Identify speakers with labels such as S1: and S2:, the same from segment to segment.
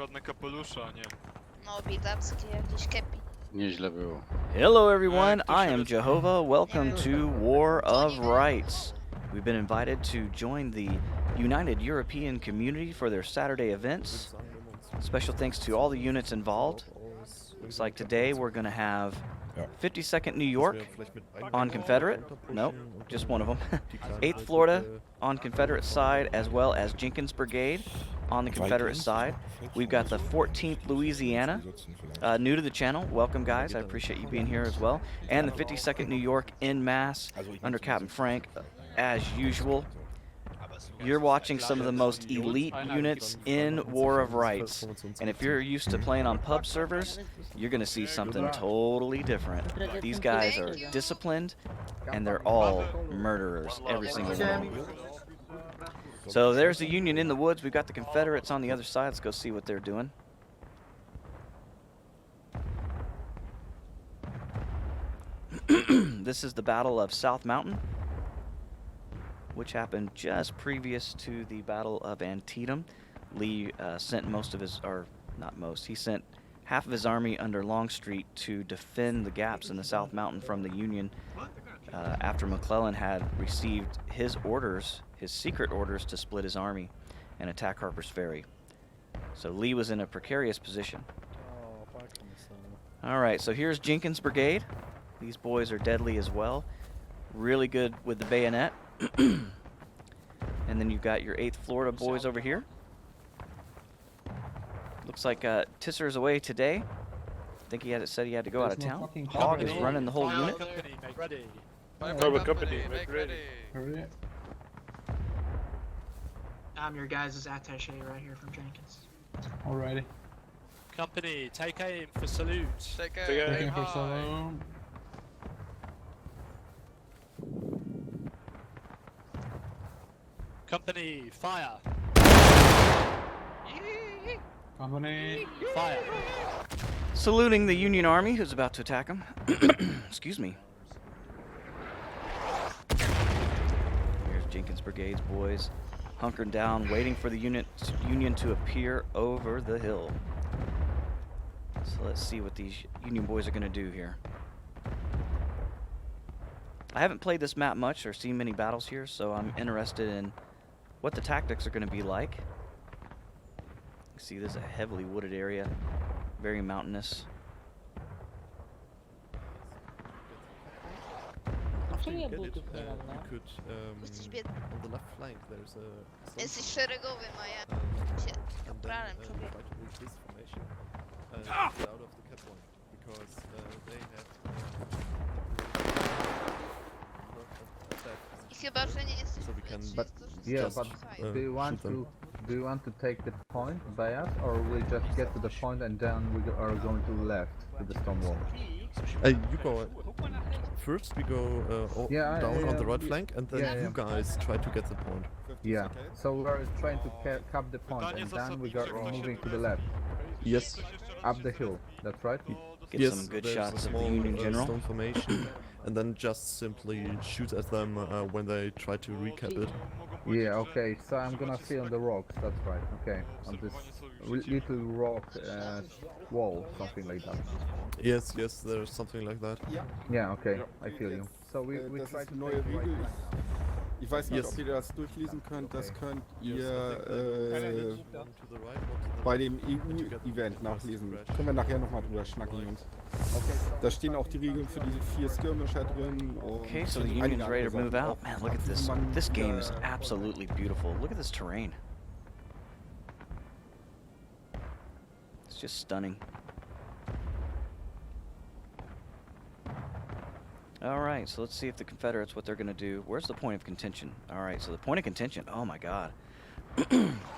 S1: ładne kapelusze, a nie.
S2: No, biedackie jakieś kepi.
S3: Nieźle było.
S4: Hello everyone, I am JoeHova. Welcome to War of Rights. We've been invited to join the United European Community for their Saturday events. Special thanks to all the units involved. Looks like today we're going to have 52nd New York on Confederate. Nope, just one of them. 8th Florida on Confederate side, as well as Jenkins Brigade on the Confederate side. We've got the 14th Louisiana, new to the channel. Welcome, guys. I appreciate you being here as well. And the 52nd New York en masse under Captain Frank, as usual. You're watching some of the most elite units in War of Rights. And if you're used to playing on pub servers, you're going to see something totally different. These guys are disciplined, and they're all murderers, every single one of them. So there's the Union in the woods. We've got the Confederates on the other side. Let's go see what they're doing. This is the Battle of South Mountain, which happened just previous to the Battle of Antietam. Lee sent most of his, or not most, he sent half of his army under Longstreet to defend the gaps in the South Mountain from the Union after McClellan had received his orders, his secret orders, to split his army and attack Harper's Ferry. So Lee was in a precarious position. All right, so here's Jenkins Brigade. These boys are deadly as well. Really good with the bayonet. And then you've got your 8th Florida boys over here. Looks like Tisser's away today. I think said he had to go out of town. Hog is running the whole unit.
S1: Company, make ready.
S5: Company, make ready.
S6: Hurry.
S7: I'm your guys' attaché right here from Jenkins.
S6: Alrighty.
S1: Company, take aim for salute.
S5: Take
S6: Taking
S5: aim
S6: for
S5: high.
S6: Salome.
S1: Company, fire.
S6: Company.
S1: Fire.
S4: Saluting the Union Army who's about to attack them. Excuse me. Here's Jenkins Brigade's boys, hunkering down, waiting for the Union to appear over the hill. So let's see what these Union boys are going to do here. I haven't played this map much or seen many battles here, so I'm interested in what the tactics are going to be like. You see, this is a heavily wooded area, very mountainous.
S8: You could,
S2: Jesteś
S8: on
S2: biedny.
S8: the left flank there's a
S2: Jesteś szeregowy, Maja. Cię,
S8: and then
S2: kapralem,
S8: try
S2: człowieku.
S8: to reach this formation and get out of the cap point because they have
S2: I chyba, że nie jesteś
S8: So we can-
S2: lepszy,
S8: but-
S2: to, że
S9: Yeah,
S8: Just,
S9: but
S2: słuchają.
S9: do you want
S8: shoot
S9: to take the point by us, or we just get to the point and then we are going to left to the stone wall?
S8: you go first. We go down on the right flank, and then you guys try to get the point.
S9: Yeah. So we're trying to cap the point, and then we are moving to the left,
S8: Yes.
S9: up the hill. That's right.
S4: Get
S8: Yes,
S4: some good
S8: there's a
S4: shots of the
S8: small,
S4: Union general.
S8: stone formation, and then just simply shoot at them when they try to recap it.
S9: Yeah. Okay. So I'm gonna see on the rocks. That's right. Okay. On this little rock wall, something like that.
S8: Yes, there's something like that.
S9: Yeah. Okay. I feel you. So we
S10: Das
S9: try
S10: ist
S9: to
S10: ein
S9: take
S10: neuer
S9: the right
S10: Hügel.
S9: flank.
S10: Ich weiß nicht,
S8: Yes.
S10: ob ihr das durchlesen könnt. Das könnt ihr
S8: To the right, one to the
S10: bei
S8: left.
S10: dem EU-Event nachlesen. Können wir nachher nochmal drüber schnacken, Jungs. Da stehen auch die Regeln für diese 4 Skirmisher drin.
S4: Okay, so the
S10: einige
S4: Union's ready to
S10: andere
S4: move
S10: Sachen
S4: out.
S10: auch.
S4: Man, look at this. This game is absolutely beautiful. Look at this terrain. It's just stunning. All right, so let's see if the Confederates, what they're going to do. Where's the point of contention? All right, so the point of contention, oh my God.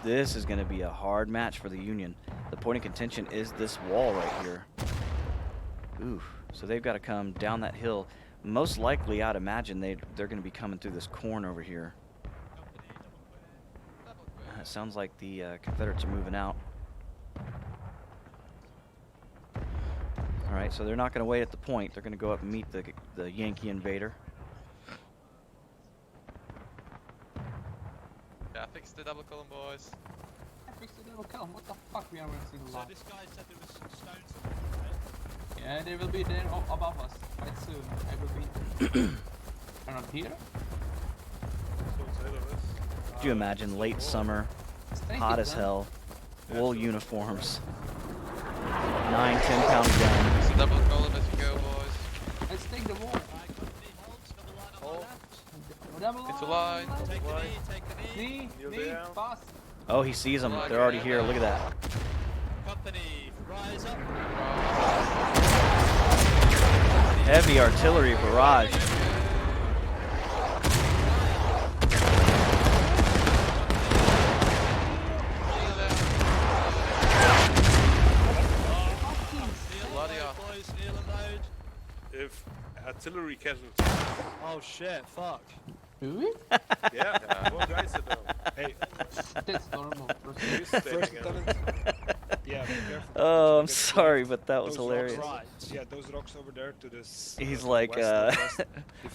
S4: This is going to be a hard match for the Union. The point of contention is this wall right here. Ooh, so they've got to come down that hill. Most likely, I'd imagine they're going to be coming through this corn over here. It sounds like the Confederates are moving out. All right, so they're not going to wait at the point. They're going to go up and meet the Yankee invader.
S5: Yeah, fix the double column, boys.
S6: fixed the double kill. What the fuck? We haven't seen a
S1: So
S6: lot.
S1: this guy said there was some stones on the right?
S6: Yeah, they will be there above us quite soon. I will be. Around here?
S4: Could you imagine late summer, hot as hell, wool uniforms, 9, 10-pound gun.
S5: It's a double column as you go, boys.
S6: Let's take the wall.
S1: Right, company holds, double line on my left.
S6: Double
S5: It's a
S6: line.
S5: line.
S1: Take a knee, take a knee.
S6: Knee, fast.
S4: Oh, he sees them. They're already here. Look at that.
S1: Company, rise up.
S4: Heavy artillery barrage.
S5: Bloody hell.
S1: Boys, kneel and load.
S5: If artillery casualties.
S1: Oh shit, fuck.
S6: Do we?
S5: Yeah, what guys are down? Hey,
S6: That's normal.
S5: first lieutenant. Yeah, be careful.
S4: Oh, I'm sorry, but that was hilarious.
S1: Right.
S5: Yeah, those rocks over there to this.
S4: He's like,
S5: If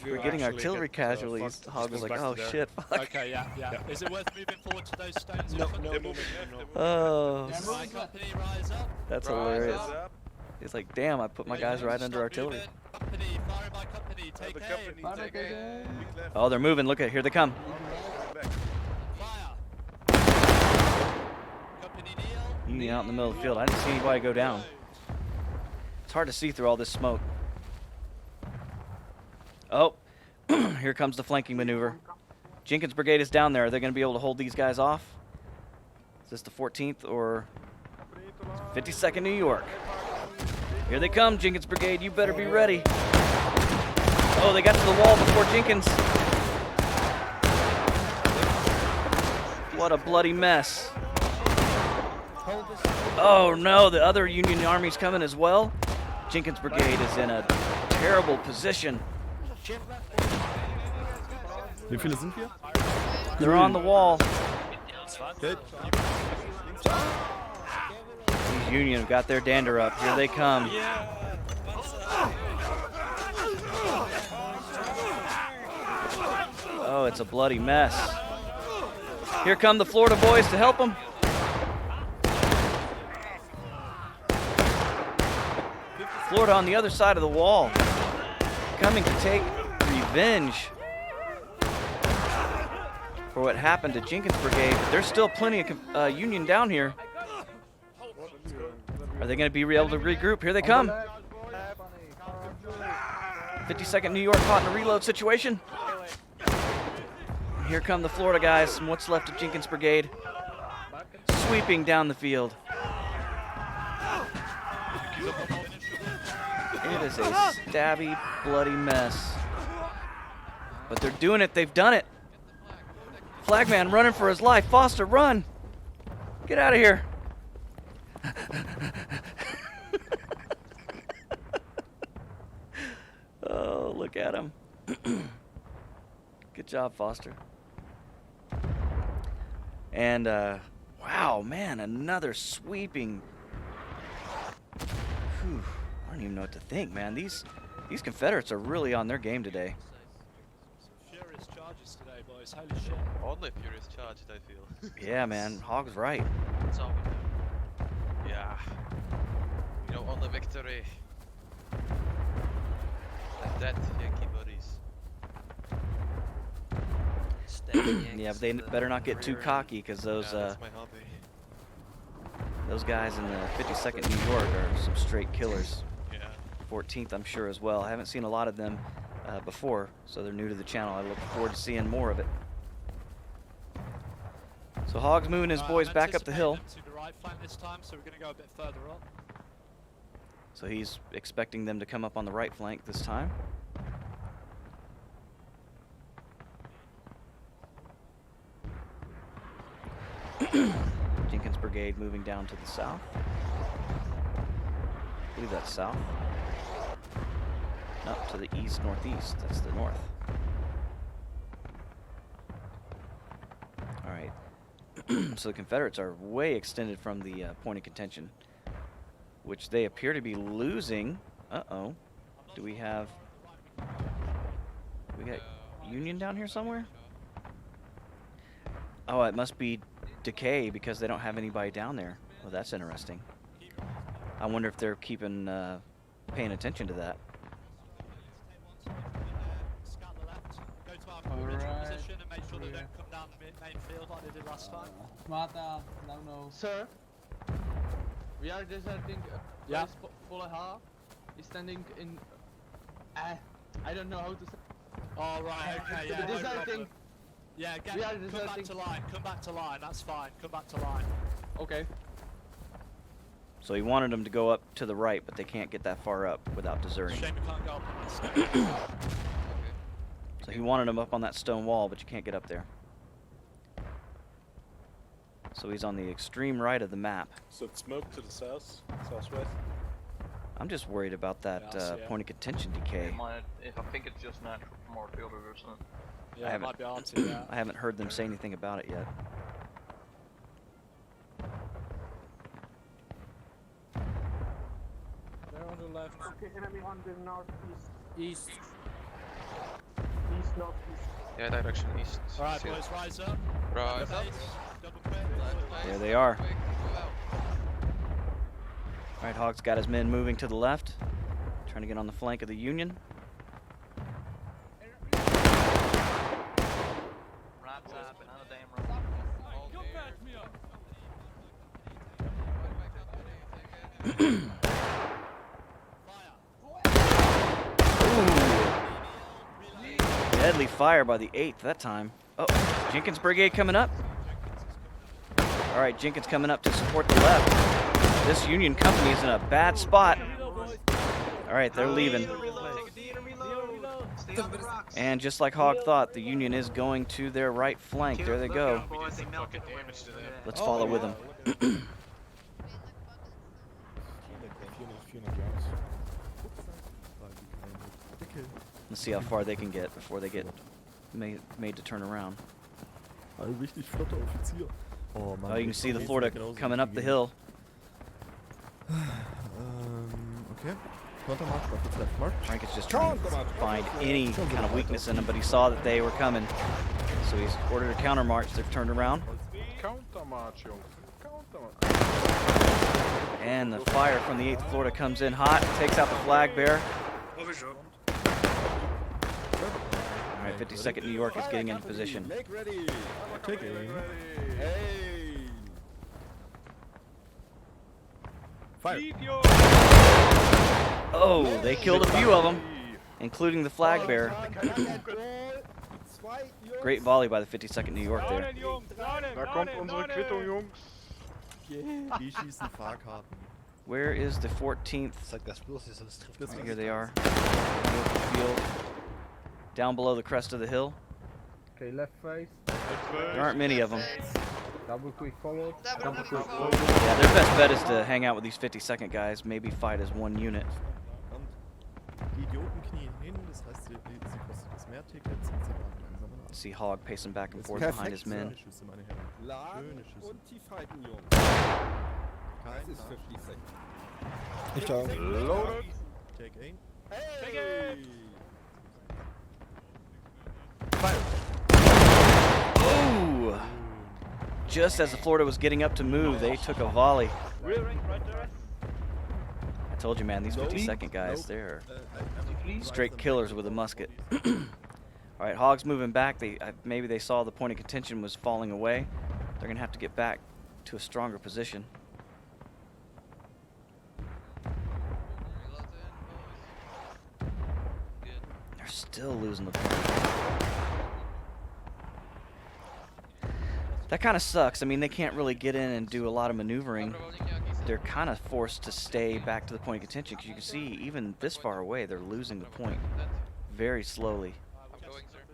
S5: you
S4: we're getting
S5: actually
S4: artillery
S5: get,
S4: casualties.
S5: fucked,
S4: Hog was
S5: just
S4: like,
S5: go
S4: oh
S5: back to
S4: shit, fuck.
S1: Okay, yeah. Is it worth moving forward to those stones?
S5: No,
S1: in front?
S5: no,
S1: They're
S5: moving
S1: moving,
S5: left,
S1: they're
S4: Oh,
S1: moving. Right, company, rise up.
S4: that's
S5: Rise
S4: hilarious.
S5: up.
S4: He's like, damn, I put my guys right under
S1: Stop
S4: artillery.
S1: moving. Company, firing by company, take
S5: The
S1: aim.
S5: company take aim. Big left.
S4: Oh, they're moving. Look at here they come.
S5: Back.
S1: Fire. Company kneel.
S4: Union out in the middle of the field. I didn't see anybody go down. It's hard to see through all this smoke. Oh, here comes the flanking maneuver. Jenkins Brigade is down there. Are they going to be able to hold these guys off? Is this the 14th or 52nd New York? Here they come, Jenkins Brigade. You better be ready. Oh, they got to the wall before Jenkins. What a bloody mess. Oh no, the other Union Army's coming as well. Jenkins Brigade is in a terrible position.
S8: Wie viele sind wir?
S4: They're on the wall.
S8: Good.
S4: These Union have got their dander up. Here they come. Oh, it's a bloody mess. Here come the Florida boys to help them. Florida on the other side of the wall, coming to take revenge for what happened to Jenkins Brigade. There's still plenty of Union down here. Are they going to be able to regroup? Here they come. 52nd New York caught in a reload situation. Here come the Florida guys and what's left of Jenkins Brigade, sweeping down the field. It is a stabby, bloody mess. But they're doing it. They've done it. Flagman running for his life. Foster, run. Get out of here. Oh, look at him. Good job, Foster. And, wow, man, another sweeping. Whew, I don't even know what to think, man. These Confederates are really on their game today.
S1: Furious charges today, boys. Holy shit.
S5: Only furious charged, I feel.
S4: Yeah, man, Hog's right.
S5: That's all we know. Yeah. You know, only victory. And that, Yankee buddies.
S4: Yeah, but they better not get too cocky, because those
S5: that's my hobby.
S4: those guys in the 52nd New York are some straight killers.
S5: Yeah.
S4: 14th, I'm sure, as well. I haven't seen a lot of them before, so they're new to the channel. I look forward to seeing more of it. So Hog's moving his boys back up the hill.
S1: To the right flank this time, so we're going to go a bit further up.
S4: So he's expecting them to come up on the right flank this time. Jenkins Brigade moving down to the south. I believe that's south. No, to the east, northeast. That's the north. All right. So the Confederates are way extended from the point of contention, which they appear to be losing. Uh-oh. Do we got Union down here somewhere? Oh, it must be decay because they don't have anybody down there. Well, that's interesting. I wonder if they're keeping, paying attention to that.
S1: Scout the left. Go to our original position and make sure they don't come down the main field like they did last time.
S6: Marta, no.
S3: Sir, we are deserting.
S1: Yeah.
S3: JoeHova is standing in. I don't know how to say.
S1: Oh, right, okay, yeah.
S3: The
S1: no
S3: deserting.
S1: problem. Yeah,
S3: We are
S1: come back
S3: deserting.
S1: to line, come back to line, that's fine, come back to line.
S3: Okay.
S4: So he wanted them to go up to the right, but they can't get that far up without deserting.
S1: Shame we can't go up on that step.
S4: So he wanted them up on that stone wall, but you can't get up there. So he's on the extreme right of the map.
S11: So it's smoke to the south, southwest.
S4: I'm just worried about that
S1: Yeah, I see it.
S4: point of contention decay.
S3: I think it's just natural from our field or something.
S1: Yeah,
S4: I
S1: it
S4: haven't-
S1: might be hard to, yeah.
S4: I haven't heard them say anything about it yet.
S1: They're on the left.
S3: Okay, enemy on the northeast.
S1: East.
S3: East, northeast.
S5: Yeah, direction east.
S1: Alright,
S5: See it.
S1: boys, rise up.
S5: Rise
S1: Base,
S5: up.
S1: double quick.
S4: There they are. All right, Hog's got his men moving to the left, trying to get on the flank of the Union.
S3: Right side, behind the damn road.
S4: Deadly fire by the 8th that time. Oh, Jenkins Brigade coming up. All right, Jenkins coming up to support the left. This Union company is in a bad spot. All right, they're leaving.
S7: Stay on the rocks.
S4: And just like Hog thought, the Union is going to their right flank. There they go.
S7: Boys, they melted the
S1: damage to them.
S4: Let's follow with them.
S10: 400 yards.
S4: Let's see how far they can get before they get made to turn around.
S8: Ein richtig flotter Offizier. Oh, Mann,
S4: Oh, you can see the Florida coming up the hill.
S8: Okay. Countermarch, what's left march?
S4: Frank is just trying to find any kind of weakness in them, but he saw that they were coming. So he's ordered a countermarch. They've turned around.
S11: Countermarch, Jungs. Countermarch.
S4: And the fire from the 8th Florida comes in hot, takes out the flag bearer. All right, 52nd New York is getting into position.
S10: Make ready.
S8: Take aim.
S10: Hey.
S8: Fire.
S4: Oh, they killed a few of them, including the flag bearer. Great volley by the 52nd New York there.
S11: Da kommt unsere Quittung, Jungs.
S8: Die schießen Fahrkarten.
S4: Where is the 14th?
S8: Das
S4: Here they are. Field. Down below the crest of the hill.
S9: Okay, left face.
S4: There aren't many of them.
S9: Double quick forward.
S2: Double quick forward.
S4: Yeah, their best bet is to hang out with these 52nd guys, maybe fight as one unit.
S8: Die Idioten knien hin, das heißt, sie kosten uns mehr Tickets und sie warten langsamer nach.
S4: See Hog pacing back and forth
S10: Perfekt.
S4: behind his men.
S8: Schöne Schüsse, meine Herren.
S10: Laden
S8: Schöne Schüsse.
S10: und tief halten, Jungs.
S8: Kein
S10: Das ist für
S8: Nachschuss.
S10: Fließend.
S11: Ich da. Loaded.
S8: Take aim.
S10: Hey!
S4: Ooh! Just as the Florida was getting up to move, they took a volley. I told you, man, these 52nd guys, they're straight killers with a musket. All right, Hog's moving back. Maybe they saw the point of contention was falling away. They're gonna have to get back to a stronger position. They're still losing the point. That kind of sucks. I mean, they can't really get in and do a lot of maneuvering. They're kind of forced to stay back to the point of contention because you can see even this far away, they're losing the point very slowly.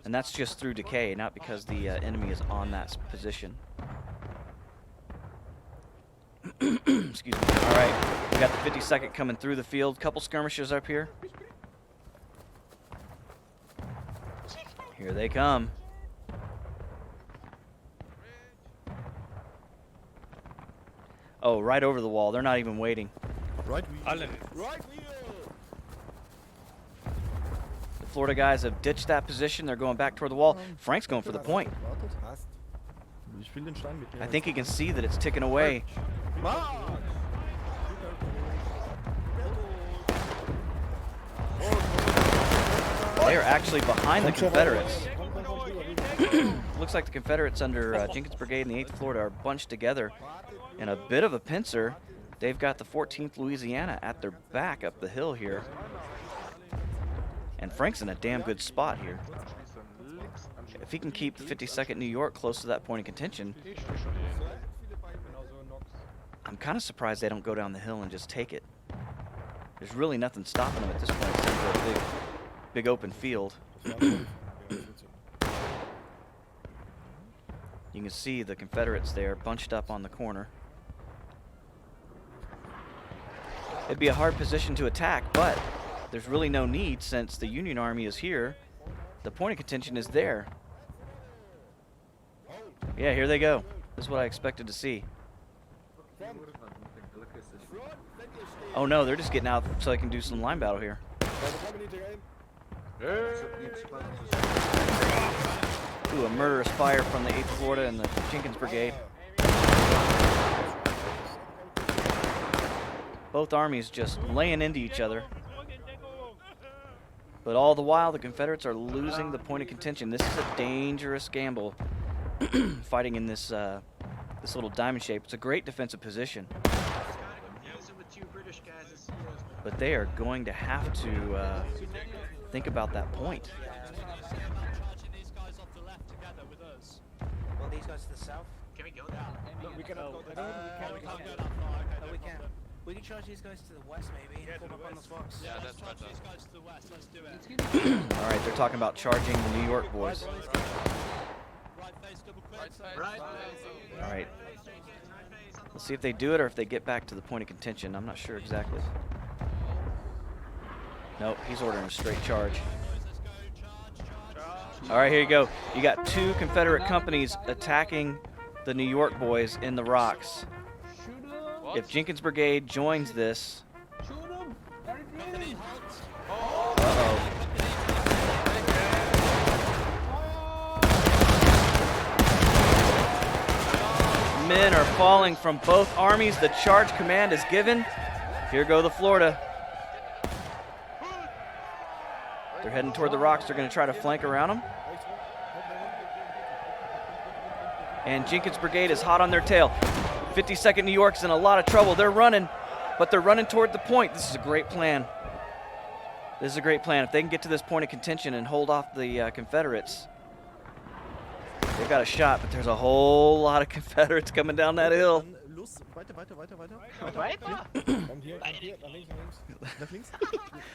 S4: And that's just through decay, not because the enemy is on that position. Excuse me. All right, we got the 52nd coming through the field. Couple skirmishers up here. Here they come. Oh, right over the wall. They're not even waiting.
S8: Right wheel.
S10: Right wheel!
S4: The Florida guys have ditched that position. They're going back toward the wall. Frank's going for the point.
S10: Passt.
S8: Ich will den Stein mitnehmen.
S4: I think he can see that it's ticking away. They are actually behind the Confederates. Looks like the Confederates under Jenkins Brigade and the 8th Florida are bunched together in a bit of a pincer. They've got the 14th Louisiana at their back up the hill here. And Frank's in a damn good spot here. If he can keep the 52nd New York close to that point of contention, I'm kind of surprised they don't go down the hill and just take it. There's really nothing stopping them at this point except for a big open field. You can see the Confederates there bunched up on the corner. It'd be a hard position to attack, but there's really no need since the Union Army is here. The point of contention is there. Yeah, here they go. This is what I expected to see. Oh no, they're just getting out so they can do some line battle here. Ooh, a murderous fire from the 8th Florida and the Jenkins Brigade. Both armies just laying into each other. But all the while, the Confederates are losing the point of contention. This is a dangerous gamble, fighting in this this little diamond shape. It's a great defensive position. But they are going to have to think about that point.
S12: Well, these guys to the south.
S7: Can we go down?
S12: We can go
S1: we can't go that far. Okay,
S12: we can. We can charge these guys to the west, maybe.
S11: Yeah,
S12: Form
S11: to the
S12: up on the
S11: west.
S12: Fox.
S5: Yeah,
S1: let's
S5: that's
S1: charge
S5: better.
S1: these guys to the west. Let's do it.
S4: All right, they're talking about charging the New York boys.
S1: Right face, double quick.
S7: Right.
S4: All right. Let's see if they do it or if they get back to the point of contention. I'm not sure exactly. Nope, he's ordering a straight charge. All right, here you go. You got 2 Confederate companies attacking the New York boys in the rocks. If Jenkins Brigade joins this... Uh-oh. Men are falling from both armies. The charge command is given. Here go the Florida. They're heading toward the rocks. They're going to try to flank around them. And Jenkins Brigade is hot on their tail. 52nd New York's in a lot of trouble. They're running, but they're running toward the point. This is a great plan. This is a great plan. If they can get to this point of contention and hold off the Confederates, they've got a shot, but there's a whole lot of Confederates coming down that hill.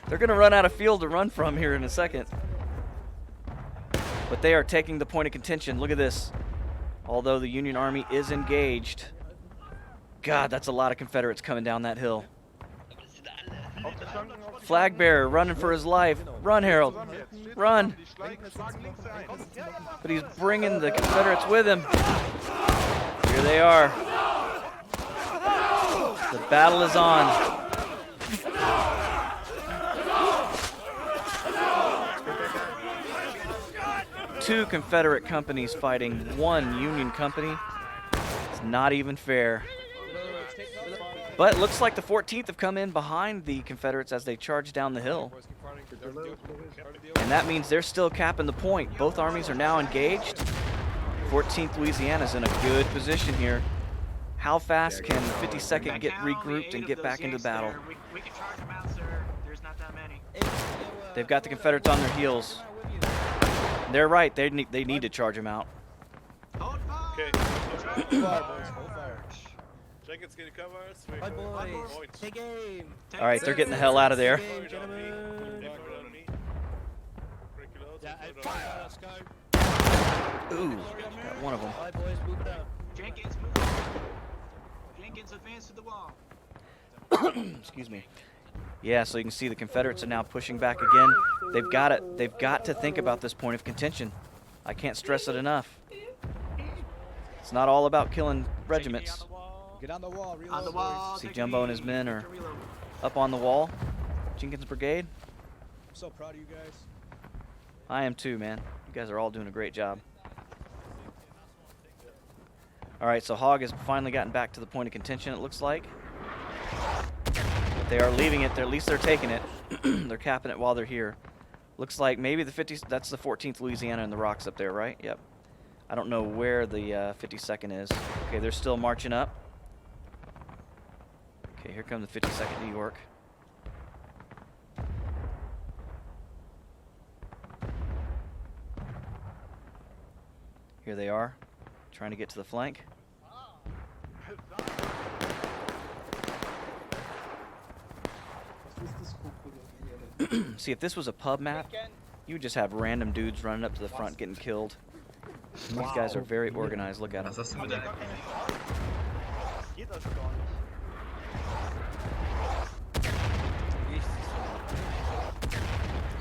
S4: They're going to run out of field to run from here in a second. But they are taking the point of contention. Look at this. Although the Union Army is engaged. God, that's a lot of Confederates coming down that hill. Flag bearer running for his life. Run, Harold. Run. But he's bringing the Confederates with him. Here they are. The battle is on. Two Confederate companies fighting one Union company. It's not even fair. But it looks like the 14th have come in behind the Confederates as they charge down the hill. And that means they're still capping the point. Both armies are now engaged. 14th Louisiana's in a good position here. How fast can the 52nd get regrouped and get back into battle?
S7: We can charge them out, sir. There's not that many.
S4: They've got the Confederates on their heels. They're right. They need to charge them out.
S11: Okay. Jenkins, can you cover us?
S12: Right, boys. Take aim.
S4: All right, they're getting the hell out of there.
S1: Yeah, fire, let's go.
S4: Ooh, got one of them.
S12: Right, boys, move it up.
S7: Jenkins, move up. Jenkins, advance to the wall.
S4: Excuse me. Yeah, so you can see the Confederates are now pushing back again. They've got it. They've got to think about this point of contention. I can't stress it enough. It's not all about killing regiments.
S12: Get on the wall, reload.
S7: On the wall.
S4: See, Jumbo and his men are up on the wall. Jenkins Brigade.
S12: I'm so proud of you guys.
S4: I am too, man. You guys are all doing a great job. All right, so Hog has finally gotten back to the point of contention, it looks like. But they are leaving it. At least they're taking it. They're capping it while they're here. Looks like maybe the 50. That's the 14th Louisiana and the rocks up there, right? Yep. I don't know where the 52nd is. Okay, they're still marching up. Okay, here come the 52nd New York. Here they are, trying to get to the flank. See, if this was a pub map, you would just have random dudes running up to the front getting killed. These guys are very organized. Look at them.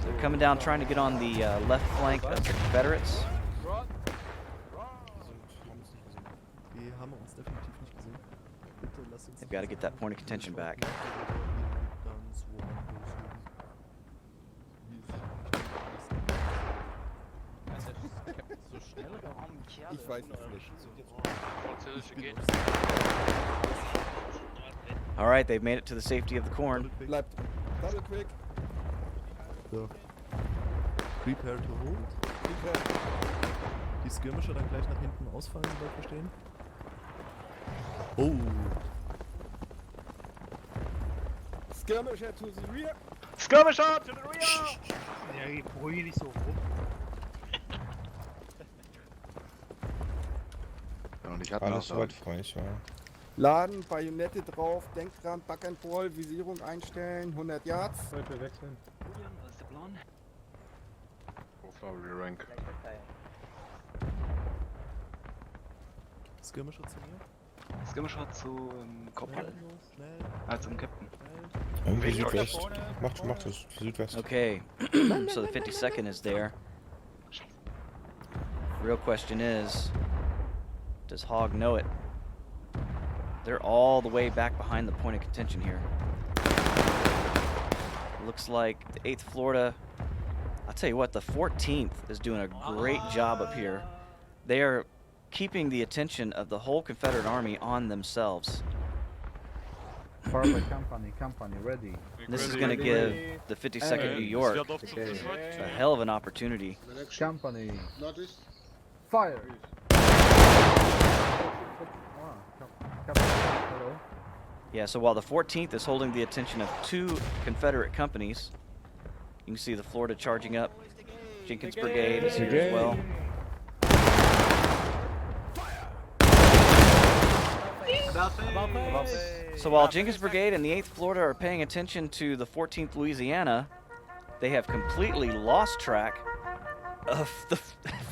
S4: They're coming down trying to get on the left flank of the Confederates. They've got to get that point of contention back.
S10: Ich weiß es nicht.
S4: All right, they've made it to the safety of the corn.
S10: Bleibt. Double quick.
S8: So. Prepare to hold. Die Skirmisher dann gleich nach hinten ausfallen, soweit wir verstehen. Oh.
S10: Skirmisher to the rear.
S11: Skirmisher to the rear!
S6: Ja, ruhig nicht so rum.
S13: Und ich hatte alles soweit frei, ja.
S10: Laden, Bajonette drauf, Denkrad, Back and Roll, Visierung einstellen, 100 Yards.
S13: Heute wechseln. Was ist der Plan? Flowery Rank.
S8: Skirmisher zu mir?
S13: Skirmisher zu Corporal. Zum Captain.
S5: Irgendwie
S13: Südwest.
S5: Macht es Südwest.
S4: Okay, so the 52nd is there. Real question is, does Hog know it? They're all the way back behind the point of contention here. Looks like the 8th Florida, I'll tell you what, the 14th is doing a great job up here. They are keeping the attention of the whole Confederate Army on themselves.
S9: Farmer company, ready.
S4: This is going to give the 52nd New York a hell of an opportunity.
S9: Company. Fire!
S4: Yeah, so while the 14th is holding the attention of 2 Confederate companies, you can see the Florida charging up. Jenkins Brigade is here as well. So while Jenkins Brigade and the 8th Florida are paying attention to the 14th Louisiana, they have completely lost track of the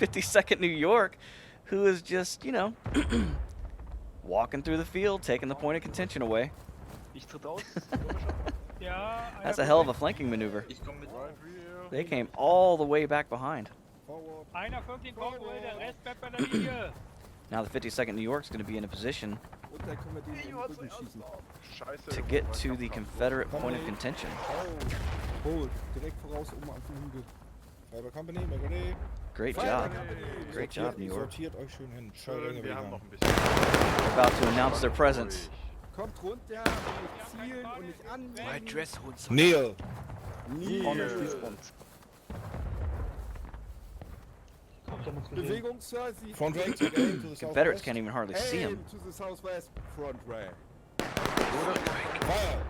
S4: 52nd New York, who is just, you know, walking through the field, taking the point of contention away. That's a hell of a flanking maneuver. They came all the way back behind. Now the 52nd New York is going to be in a position to get to the Confederate point of contention. Great job. Great job, New York. They're about to announce their presence.
S5: Neil! Front rank to the
S4: Confederates can't even hardly see them.
S10: To the southwest, front rank.
S5: Fire!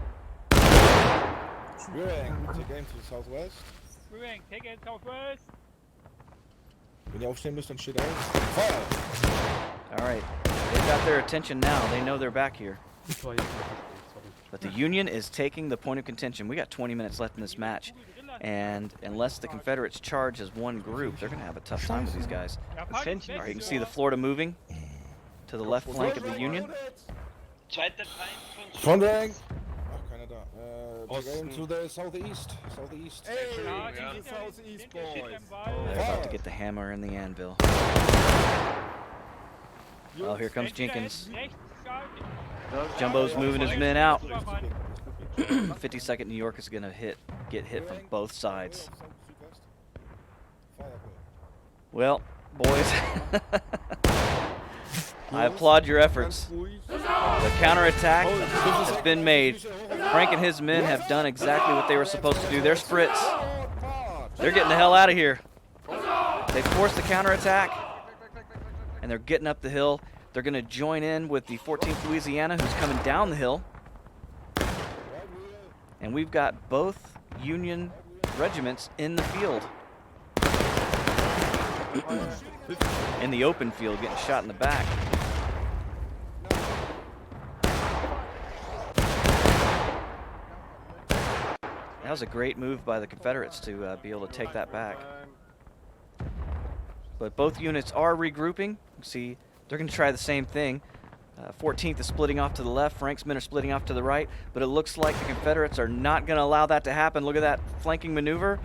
S5: Rear rank to the southwest.
S6: Take it southwest.
S5: Wenn ihr aufstehen müsst, dann steht auf. Fire!
S4: All right, they've got their attention now. They know they're back here. But the Union is taking the point of contention. We got 20 minutes left in this match. And unless the Confederates charge as one group, they're going to have a tough time with these guys. All right, you can see the Florida moving to the left flank of the Union.
S5: Front rank! Ach, keiner da. We're going to the southeast. Southeast.
S10: Hey, southeast boys.
S4: They're about to get the hammer and the anvil. Oh, here comes Jenkins. Jumbo's moving his men out. 52nd New York is going to get hit from both sides. Well, boys, I applaud your efforts. The counterattack has been made. Frank and his men have done exactly what they were supposed to do. They're Spritz. They're getting the hell out of here. They forced the counterattack, and they're getting up the hill. They're going to join in with the 14th Louisiana, who's coming down the hill. And we've got both Union regiments in the field. In the open field, getting shot in the back. That was a great move by the Confederates to be able to take that back. But both units are regrouping. You see, they're going to try the same thing. 14th is splitting off to the left. Frank's men are splitting off to the right. But it looks like the Confederates are not going to allow that to happen. Look at that flanking maneuver.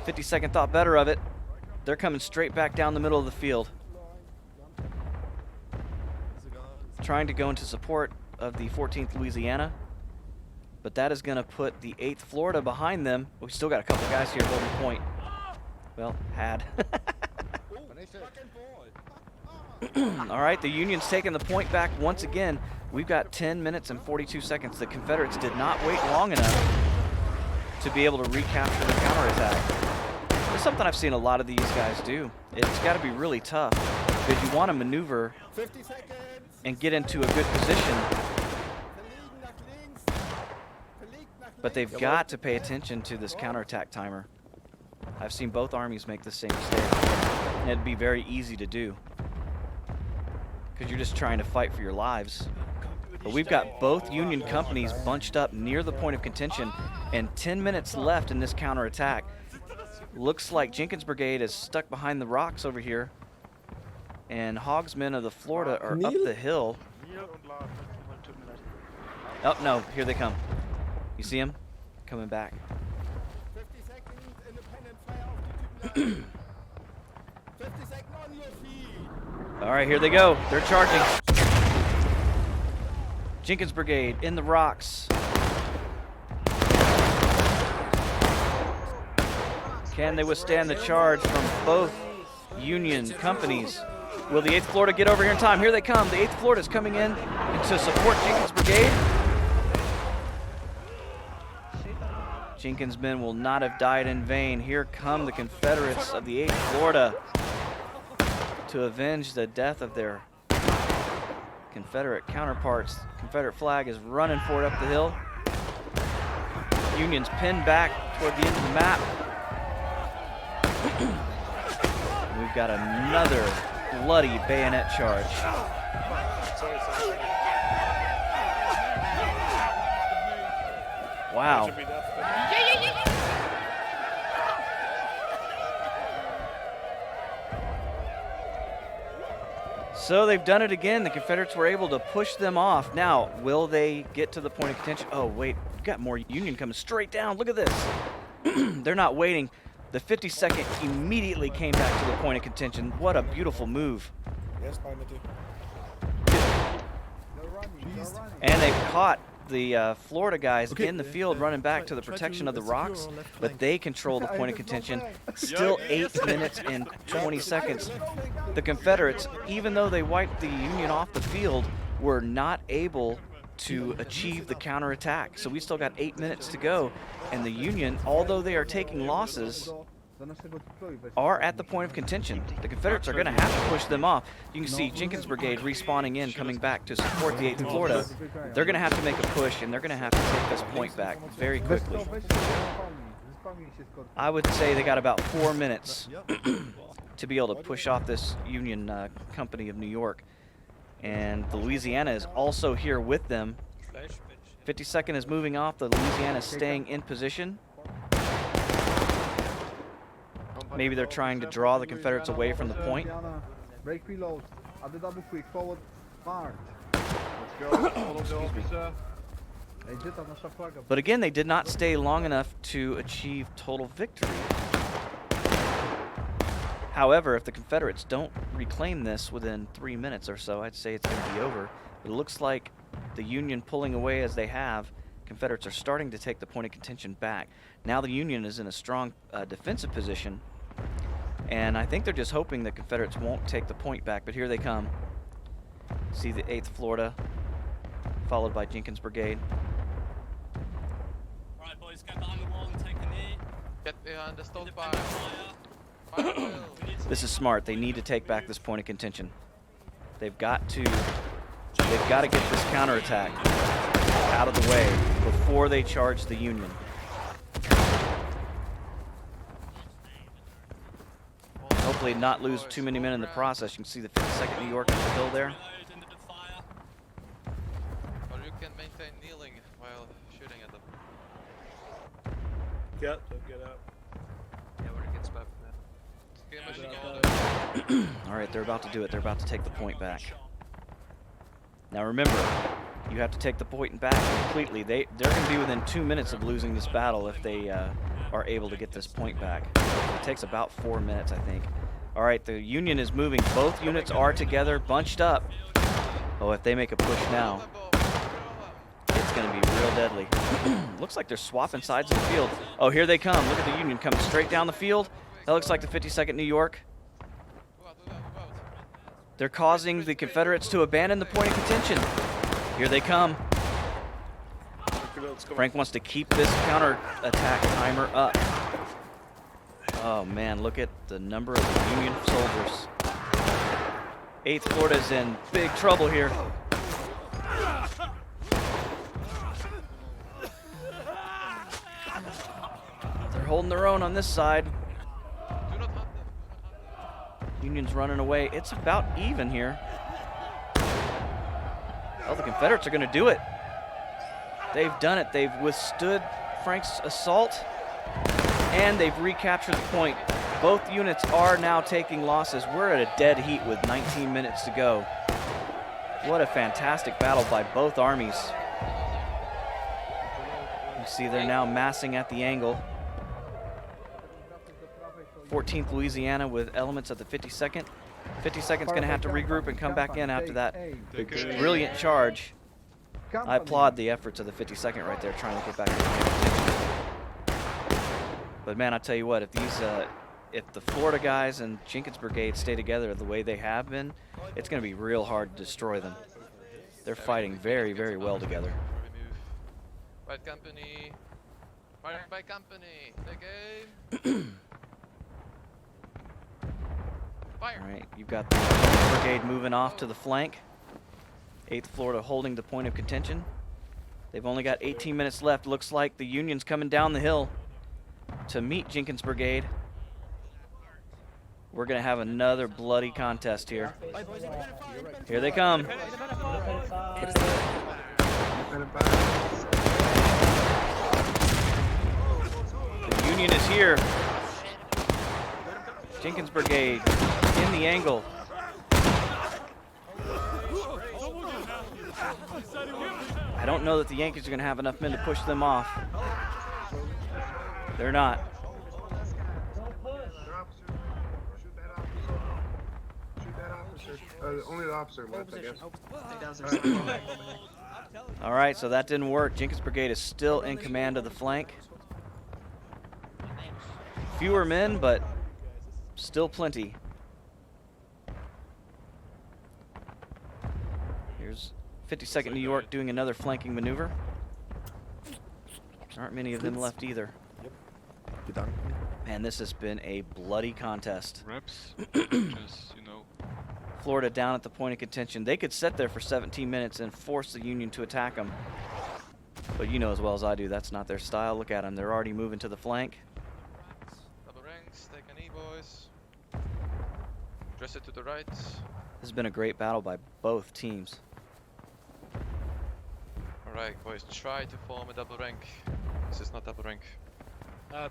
S4: 52nd thought better of it. They're coming straight back down the middle of the field. Trying to go into support of the 14th Louisiana. But that is going to put the 8th Florida behind them. We still got a couple guys here holding point. Well, had. All right, the Union's taking the point back once again. We've got 10 minutes and 42 seconds. The Confederates did not wait long enough to be able to recapture the counterattack. It's something I've seen a lot of these guys do. It's got to be really tough because you want to maneuver and get into a good position. But they've got to pay attention to this counterattack timer. I've seen both armies make the same mistake. And it'd be very easy to do, because you're just trying to fight for your lives. But we've got both Union companies bunched up near the point of contention, and 10 minutes left in this counterattack. Looks like Jenkins Brigade is stuck behind the rocks over here, and Hogg's men of the Florida are up the hill. Oh, no, here they come. You see them? Coming back. All right, here they go. They're charging. Jenkins Brigade in the rocks. Can they withstand the charge from both Union companies? Will the 8th Florida get over here in time? Here they come. The 8th Florida is coming in to support Jenkins Brigade. Jenkins' men will not have died in vain. Here come the Confederates of the 8th Florida to avenge the death of their Confederate counterparts. Confederate flag is running for it up the hill. Union's pinned back toward the end of the map. We've got another bloody bayonet charge. Wow. So they've done it again. The Confederates were able to push them off. Now, will they get to the point of contention? Oh, wait. We've got more Union coming straight down. Look at this. They're not waiting. The 52nd immediately came back to the point of contention. What a beautiful move. And they've caught the Florida guys in the field running back to the protection of the rocks, but they control the point of contention. Still 8 minutes and 20 seconds. The Confederates, even though they wiped the Union off the field, were not able to achieve the counterattack. So we still got 8 minutes to go, and the Union, although they are taking losses, are at the point of contention. The Confederates are going to have to push them off. You can see Jenkins Brigade respawning in, coming back to support the 8th Florida. They're going to have to make a push, and they're going to have to take this point back very quickly. I would say they got about 4 minutes to be able to push off this Union company of New York. And the Louisiana is also here with them. 52nd is moving off. The Louisiana is staying in position. Maybe they're trying to draw the Confederates away from the point.
S9: Break reload. At the double quick forward. March.
S4: But again, they did not stay long enough to achieve total victory. However, if the Confederates don't reclaim this within 3 minutes or so, I'd say it's going to be over. It looks like the Union pulling away as they have. Confederates are starting to take the point of contention back. Now the Union is in a strong defensive position, and I think they're just hoping the Confederates won't take the point back, but here they come. See the 8th Florida, followed by Jenkins Brigade.
S1: Alright boys, get behind the wall and take a knee.
S5: Get behind the stone fire.
S4: This is smart. They need to take back this point of contention. They've got to get this counterattack out of the way before they charge the Union. Hopefully not lose too many men in the process. You can see the 52nd New York on the hill there.
S5: Or you can maintain kneeling while shooting at them.
S11: Get up.
S13: Yeah, we're against back.
S4: All right, they're about to do it. They're about to take the point back. Now remember, you have to take the point back completely. They're going to be within 2 minutes of losing this battle if they are able to get this point back. It takes about 4 minutes, I think. All right, the Union is moving. Both units are together, bunched up. Oh, if they make a push now, it's going to be real deadly. Looks like they're swapping sides of the field. Oh, here they come. Look at the Union coming straight down the field. That looks like the 52nd New York. They're causing the Confederates to abandon the point of contention. Here they come. Frank wants to keep this counterattack timer up. Oh man, look at the number of the Union soldiers. 8th Florida's in big trouble here. They're holding their own on this side. Union's running away. It's about even here. Oh, the Confederates are going to do it. They've done it. They've withstood Frank's assault, and they've recaptured the point. Both units are now taking losses. We're at a dead heat with 19 minutes to go. What a fantastic battle by both armies. You see they're now massing at the angle. 14th Louisiana with elements of the 52nd. 52nd's going to have to regroup and come back in after that brilliant charge. I applaud the efforts of the 52nd right there, trying to get back to the contention. But man, I tell you what, if the Florida guys and Jenkins Brigade stay together the way they have been, it's going to be real hard to destroy them. They're fighting very, very well together.
S5: Right company. Firing by company. Take aim. Fire.
S4: All right, you've got the Jenkins Brigade moving off to the flank. 8th Florida holding the point of contention. They've only got 18 minutes left. Looks like the Union's coming down the hill to meet Jenkins Brigade. We're going to have another bloody contest here. Here they come. The Union is here. Jenkins Brigade in the angle. I don't know that the Yankees are going to have enough men to push them off. They're not.
S14: Only the officer left, I guess.
S4: All right, so that didn't work. Jenkins Brigade is still in command of the flank. Fewer men, but still plenty. Here's 52nd New York doing another flanking maneuver. There aren't many of them left either. Man, this has been a bloody contest.
S15: Reps, just, you know.
S4: Florida down at the point of contention. They could sit there for 17 minutes and force the Union to attack them. But you know as well as I do, that's not their style. Look at them. They're already moving to the flank.
S5: Double ranks, take a knee, boys. Dress it to the right.
S4: This has been a great battle by both teams.
S5: Alright, boys, try to form a double rank. This is not double rank.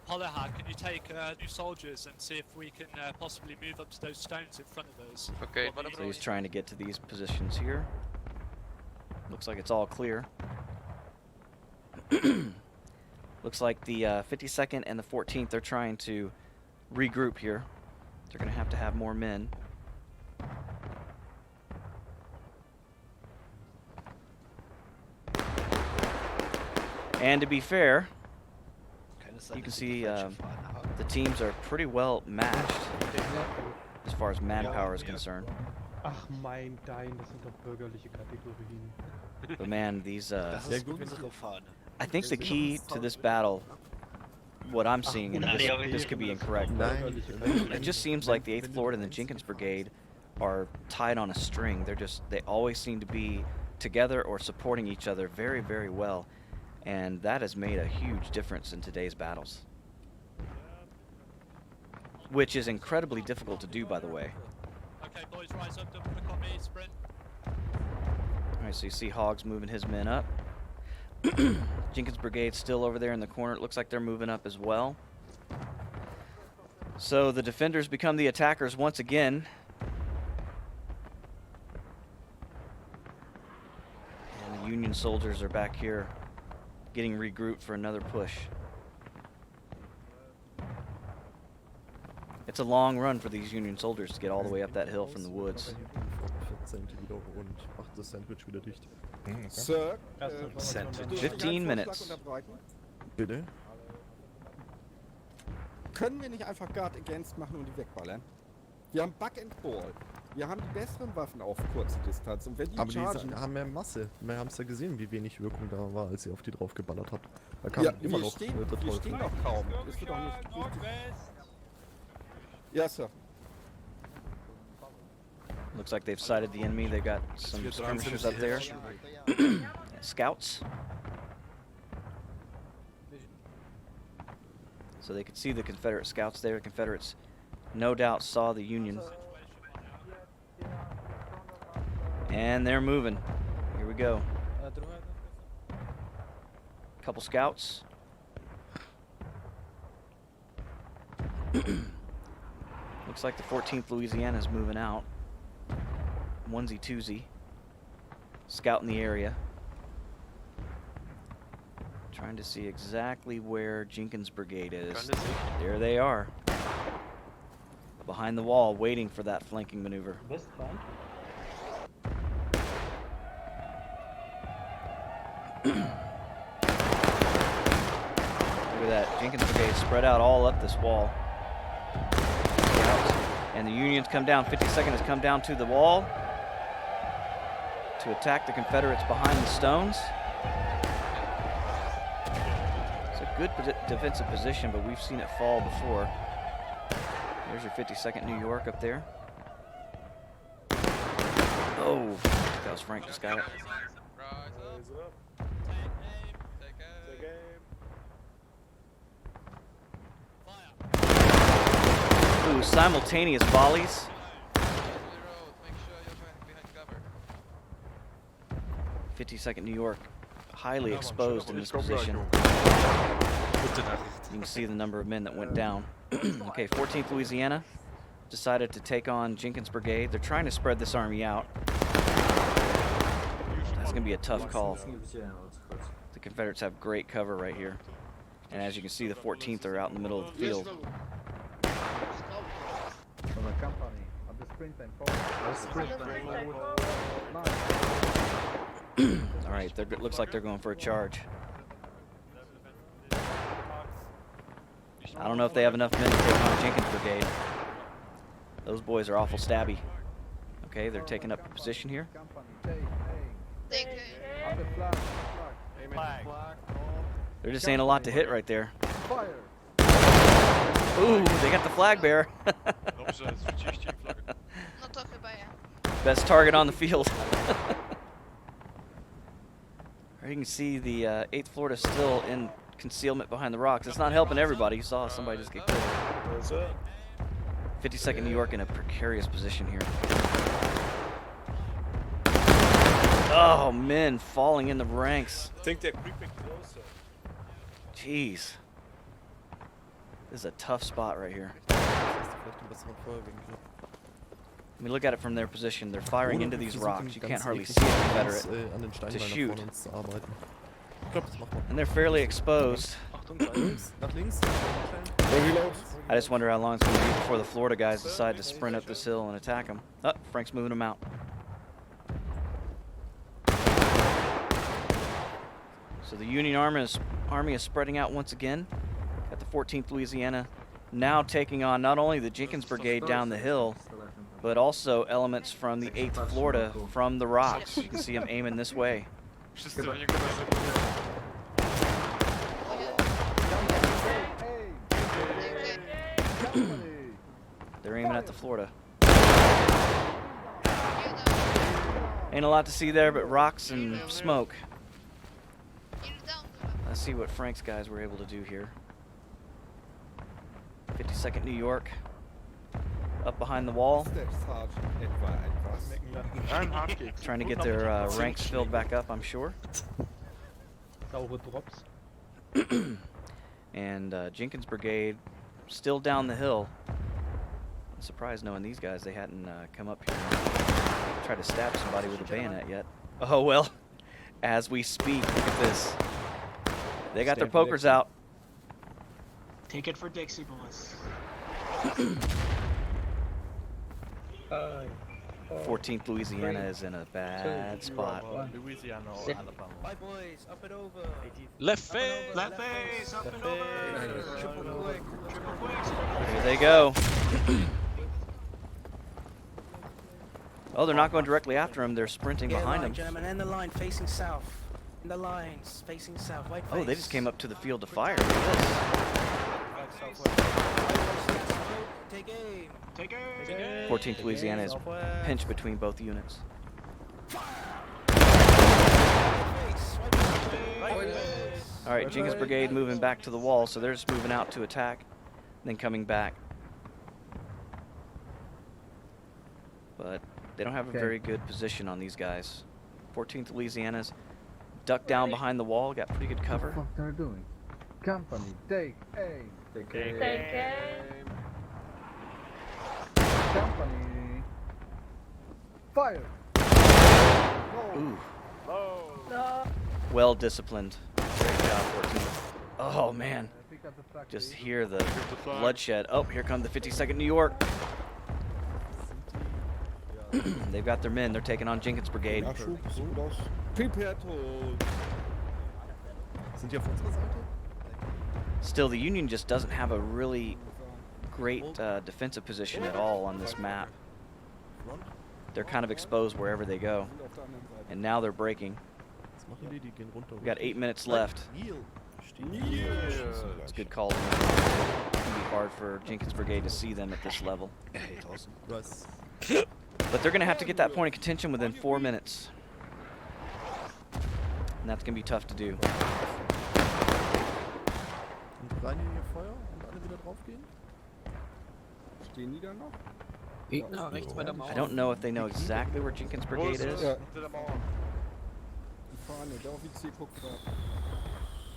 S1: Polihad, can you take new soldiers and see if we can possibly move up to those stones in front of those?
S5: Okay.
S4: So he's trying to get to these positions here. Looks like it's all clear. Looks like the 52nd and the 14th, they're trying to regroup here. They're going to have more men. And to be fair, you can see the teams are pretty well matched as far as manpower is concerned.
S10: Ach mein Dein, das sind doch bürgerliche Kategorien.
S4: But man, these
S8: Das ist unsere Fahne.
S4: I think the key to this battle, what I'm seeing, and this could be incorrect, but it just seems like the 8th Florida and the Jenkins Brigade are tied on a string. They always seem to be together or supporting each other very, very well, and that has made a huge difference in today's battles, which is incredibly difficult to do, by the way.
S1: Okay, boys, rise up, double quick on me, sprint.
S4: Alright, so you see Hogs moving his men up. Jenkins Brigade still over there in the corner. It looks like they're moving up as well. So the defenders become the attackers once again. And the Union soldiers are back here getting regrouped for another push. It's a long run for these Union soldiers to get all the way up that hill from the woods. 15 minutes.
S8: Bitte?
S10: Können wir nicht einfach Guard Against machen und die wegballern? Wir haben Bug and Ball. Wir haben die besseren Waffen auf kurze Distanz. Und wenn die
S8: Aber
S10: chargen,
S8: die haben mehr Masse. Wir haben es ja gesehen, wie wenig Wirkung da war, als ihr auf die drauf geballert habt. Da kam immer noch der
S10: wir
S8: Teufel.
S10: stehen doch kaum. Das wird doch nicht richtig. Ja, Sir.
S4: Looks like they've sighted the enemy. They got some skirmishers up there. Scouts. So they could see the Confederate scouts there. The Confederates no doubt saw the Union. And they're moving. Here we go. Couple scouts. Looks like the 14th Louisiana is moving out. Onesie twosie. Scout in the area. Trying to see exactly where Jenkins Brigade is. There they are. Behind the wall, waiting for that flanking maneuver. Look at that. Jenkins Brigade spread out all up this wall. And the Unions come down. 52nd has come down to the wall to attack the Confederates behind the stones. It's a good defensive position, but we've seen it fall before. There's your 52nd New York up there. Oh, that was Frank just got it. Ooh, simultaneous volleys. 52nd New York, highly exposed in this position. You can see the number of men that went down. Okay, 14th Louisiana decided to take on Jenkins Brigade. They're trying to spread this army out. That's going to be a tough call. The Confederates have great cover right here. And as you can see, the 14th are out in the middle of the field.
S9: From the company, at the sprint and forward.
S4: All right, looks like they're going for a charge. I don't know if they have enough men to take on Jenkins Brigade. Those boys are awful stabby. Okay, they're taking up a position here. There just ain't a lot to hit right there. Ooh, they got the flag bearer. Best target on the field. You can see the 8th Florida still in concealment behind the rocks. It's not helping everybody. You saw somebody just get killed. 52nd New York in a precarious position here. Oh, men falling in the ranks.
S11: I think they're creeping closer.
S4: Jeez. This is a tough spot right here. I mean, look at it from their position. They're firing into these rocks. You can't hardly see a Confederate to shoot. And they're fairly exposed. I just wonder how long it's going to be before the Florida guys decide to sprint up this hill and attack them. Oh, Frank's moving them out. So the Union army is spreading out once again. Got the 14th Louisiana now taking on not only the Jenkins Brigade down the hill, but also elements from the 8th Florida from the rocks. You can see them aiming this way. They're aiming at the Florida. Ain't a lot to see there but rocks and smoke. Let's see what Frank's guys were able to do here. 52nd New York. Up behind the wall. Trying to get their ranks filled back up, I'm sure. And Jenkins Brigade still down the hill. I'm surprised knowing these guys, they hadn't come up here and tried to stab somebody with a bayonet yet. Oh well, as we speak, look at this. They got their pokers out.
S7: Take it for Dixie, boys.
S4: 14th Louisiana is in a bad spot.
S11: Louisiana or Alabama.
S12: Bye, boys. Up and over.
S5: Left face!
S7: Left face, up and over. Triple quick. Triple quick.
S4: Here they go. Oh, they're not going directly after him. They're sprinting behind him.
S12: Gentlemen, in the line facing south. In the lines facing south. White face.
S4: Oh, they just came up to the field to fire. Look at this.
S12: Take aim.
S7: Take aim.
S4: 14th Louisiana is pinched between both units. All right, Jenkins Brigade moving back to the wall, so they're just moving out to attack, then coming back. But they don't have a very good position on these guys. 14th Louisiana's ducked down behind the wall, got pretty good cover.
S9: What the fuck they're doing? Company, take aim.
S14: Take aim.
S9: Company, fire.
S4: Ooh. Well disciplined. Great job, 14th. Oh man. Just hear the bloodshed. Oh, here come the 52nd New York. They've got their men. They're taking on Jenkins Brigade.
S10: Prepare to...
S8: Sind die auf unserer Seite?
S4: Still, the Union just doesn't have a really great defensive position at all on this map. They're kind of exposed wherever they go. And now they're breaking. We've got 8 minutes left. It's a good call. It's going to be hard for Jenkins Brigade to see them at this level. But they're going to have to get that point of contention within 4 minutes. And that's going to be tough to do. I don't know if they know exactly where Jenkins Brigade is.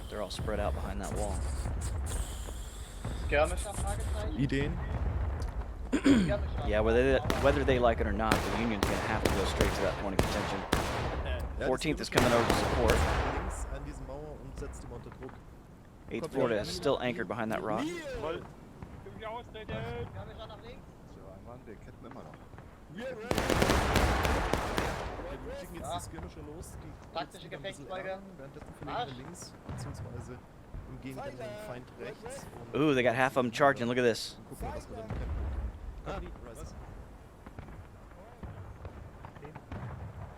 S4: They're all spread out behind that wall.
S8: Ideen?
S4: Yeah, whether they like it or not, the Union's going to have to go straight to that point of contention. 14th is coming over to support. 8th Florida is still anchored behind that rock. Ooh, they got half of them charging. Look at this.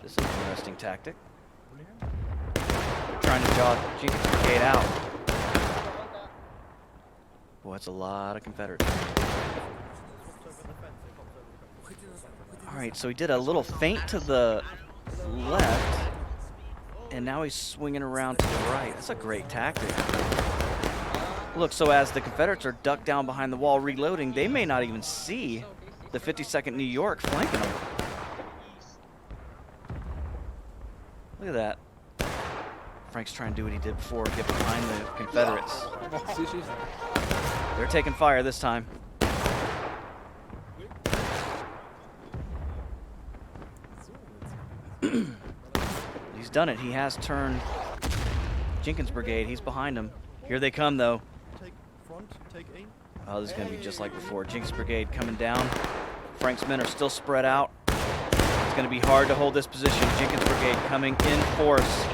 S4: This is an interesting tactic. They're trying to jaw Jenkins Brigade out. Boy, that's a lot of Confederates. Alright, so he did a little feint to the left, and now he's swinging around to the right. That's a great tactic. Look, so as the Confederates are ducked down behind the wall reloading, they may not even see the 52nd New York flanking them. Look at that. Frank's trying to do what he did before, get behind the Confederates. They're taking fire this time. He's done it. He has turned Jenkins Brigade. He's behind him. Here they come, though. Oh, this is going to be just like before. Jenkins Brigade coming down. Frank's men are still spread out. It's going to be hard to hold this position. Jenkins Brigade coming in force.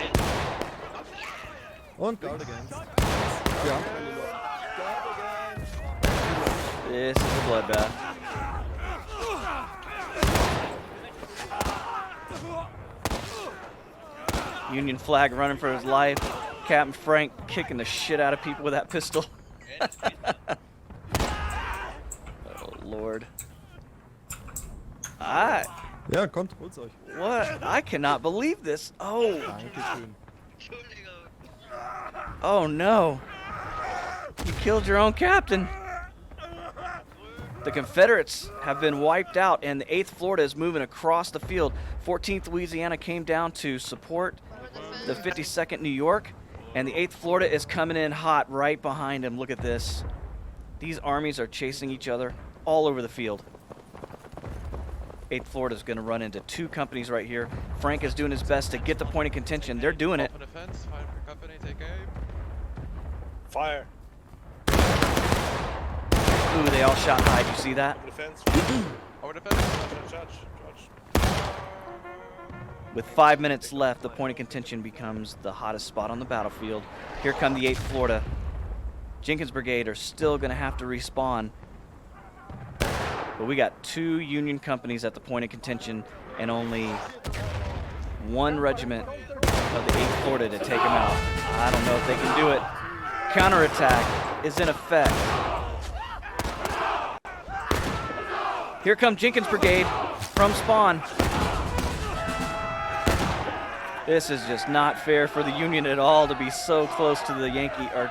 S4: This is a bloodbath. Union flag running for his life. Captain Frank kicking the shit out of people with that pistol. Oh, Lord.
S8: Ja, kommt, holt's euch.
S4: What? I cannot believe this. Oh.
S8: Dankeschön.
S4: Oh, no. You killed your own captain. The Confederates have been wiped out, and the 8th Florida is moving across the field. 14th Louisiana came down to support the 52nd New York, and the 8th Florida is coming in hot right behind him. Look at this. These armies are chasing each other all over the field. 8th Florida is going to run into 2 companies right here. Frank is doing his best to get the point of contention. They're doing it.
S5: Open defense, fire for company, take aim.
S16: Fire.
S4: Ooh, they all shot high. Did you see that?
S16: Defense.
S5: Over defense.
S16: Charge.
S4: With 5 minutes left, the point of contention becomes the hottest spot on the battlefield. Here come the 8th Florida. Jenkins Brigade are still going to have to respawn. But we got 2 Union companies at the point of contention and only 1 regiment of the 8th Florida to take them out. I don't know if they can do it. Counterattack is in effect. Here come Jenkins Brigade from spawn. This is just not fair for the Union at all to be so close to the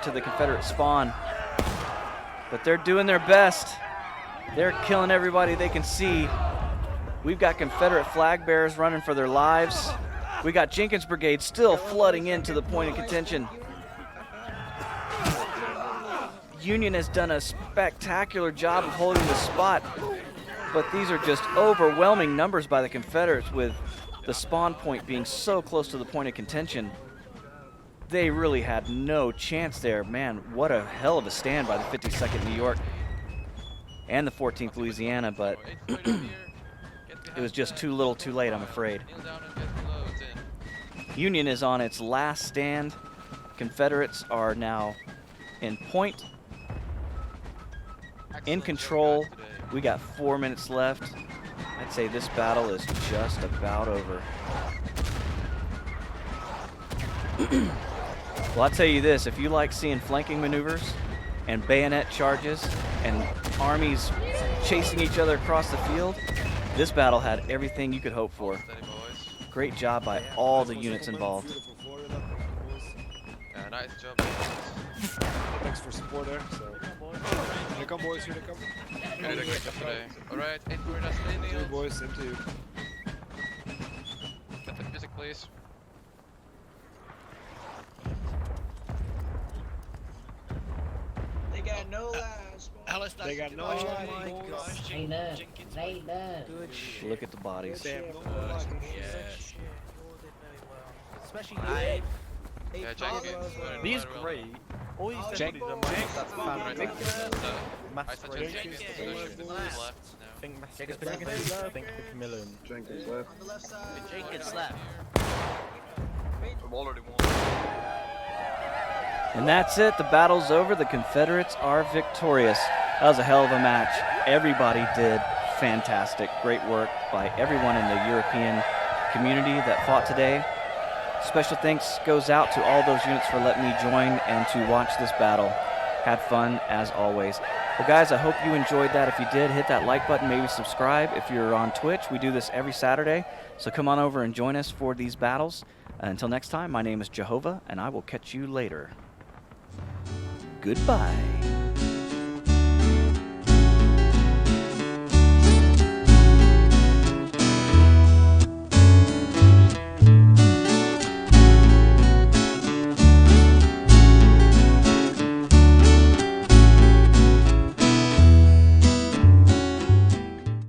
S4: to the Confederate spawn. But they're doing their best. They're killing everybody they can see. We've got Confederate flag bearers running for their lives. We got Jenkins Brigade still flooding into the point of contention. Union has done a spectacular job of holding the spot, but these are just overwhelming numbers by the Confederates, with the spawn point being so close to the point of contention. They really had no chance there. Man, what a hell of a stand by the 52nd New York and the 14th Louisiana, but it was just too little too late, I'm afraid. Union is on its last stand. Confederates are now in point, in control. We got 4 minutes left. I'd say this battle is just about over. Well, I'll tell you this, if you like seeing flanking maneuvers and bayonet charges and armies chasing each other across the field, this battle had everything you could hope for. Great job by all the units involved.
S5: Yeah, nice job.
S16: Thanks for support there. So. Here they come, boys. Here they come.
S5: Here they come today. Alright, 8 Florida, stay
S16: Into you,
S5: nailed.
S16: boys. Into you.
S5: Get the music, please.
S7: They got no lives.
S16: They got no lives.
S4: Look at the bodies.
S12: Especially
S5: Yeah, Jenkins.
S11: He's great. All these
S5: Jenkins.
S11: that's fantastic.
S5: I suggest Jenkins position to the left now.
S11: Think Macmillan.
S14: Jenkins left.
S7: On the left side.
S12: Jenkins left.
S15: I'm already won.
S4: And that's it. The battle's over. The Confederates are victorious. That was a hell of a match. Everybody did fantastic. Great work by everyone in the European community that fought today. Special thanks goes out to all those units for letting me join and to watch this battle. Had fun as always. Well, guys, I hope you enjoyed that. If you did, hit that like button, maybe subscribe. If you're on Twitch, we do this every Saturday, so come on over and join us for these battles. Until next time, my name is JoeHova, and I will catch you later. Goodbye.